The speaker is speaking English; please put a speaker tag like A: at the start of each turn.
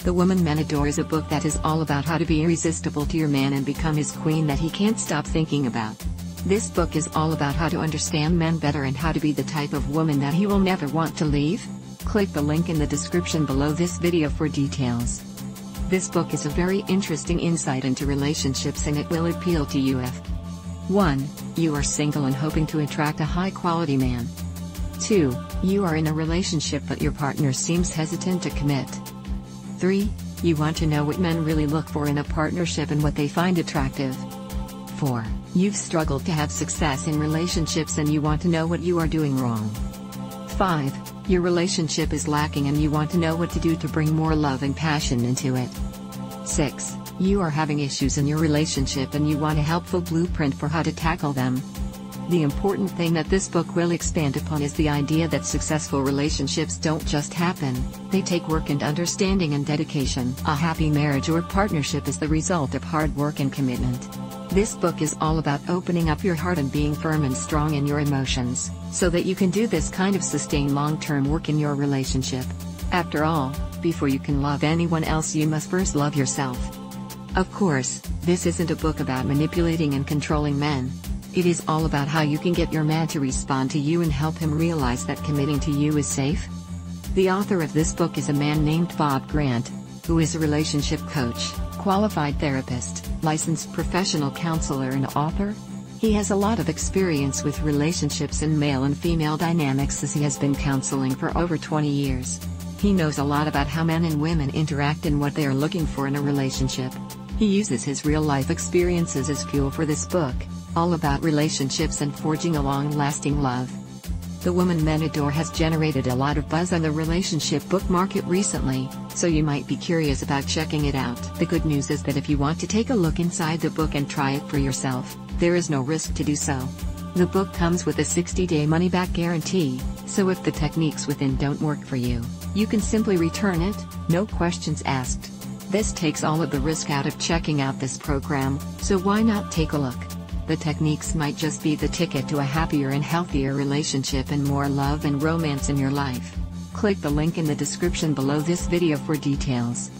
A: The Woman Men Adore is a book that is all about how to be irresistible to your man and become his queen that he can't stop thinking about. This book is all about how to understand men better and how to be the type of woman that he will never want to leave. Click the link in the description below this video for details. This book is a very interesting insight into relationships and it will appeal to you if 1. You are single and hoping to attract a high-quality man. 2. You are in a relationship but your partner seems hesitant to commit. 3. You want to know what men really look for in a partnership and what they find attractive. 4. You've struggled to have success in relationships and you want to know what you are doing wrong. 5. Your relationship is lacking and you want to know what to do to bring more love and passion into it. 6. You are having issues in your relationship and you want a helpful blueprint for how to tackle them. The important thing that this book will expand upon is the idea that successful relationships don't just happen, they take work and understanding and dedication. A happy marriage or partnership is the result of hard work and commitment. This book is all about opening up your heart and being firm and strong in your emotions, so that you can do this kind of sustained long-term work in your relationship. After all, before you can love anyone else you must first love yourself. Of course, this isn't a book about manipulating and controlling men. It is all about how you can get your man to respond to you and help him realize that committing to you is safe. The author of this book is a man named Bob Grant, who is a relationship coach, qualified therapist, licensed professional counselor and author. He has a lot of experience with relationships and male and female dynamics as he has been counseling for over 20 years. He knows a lot about how men and women interact and what they are looking for in a relationship. He uses his real-life experiences as fuel for this book, all about relationships and forging a long-lasting love. The Woman Men Adore has generated a lot of buzz on the relationship book market recently, so you might be curious about checking it out. The good news is that if you want to take a look inside the book and try it for yourself, there is no risk to do so. The book comes with a 60-day money-back guarantee, so if the techniques within don't work for you, you can simply return it, no questions asked. This takes all of the risk out of checking out this program, so why not take a look? The techniques might just be the ticket to a happier and healthier relationship and more love and romance in your life. Click the link in the description below this video for details.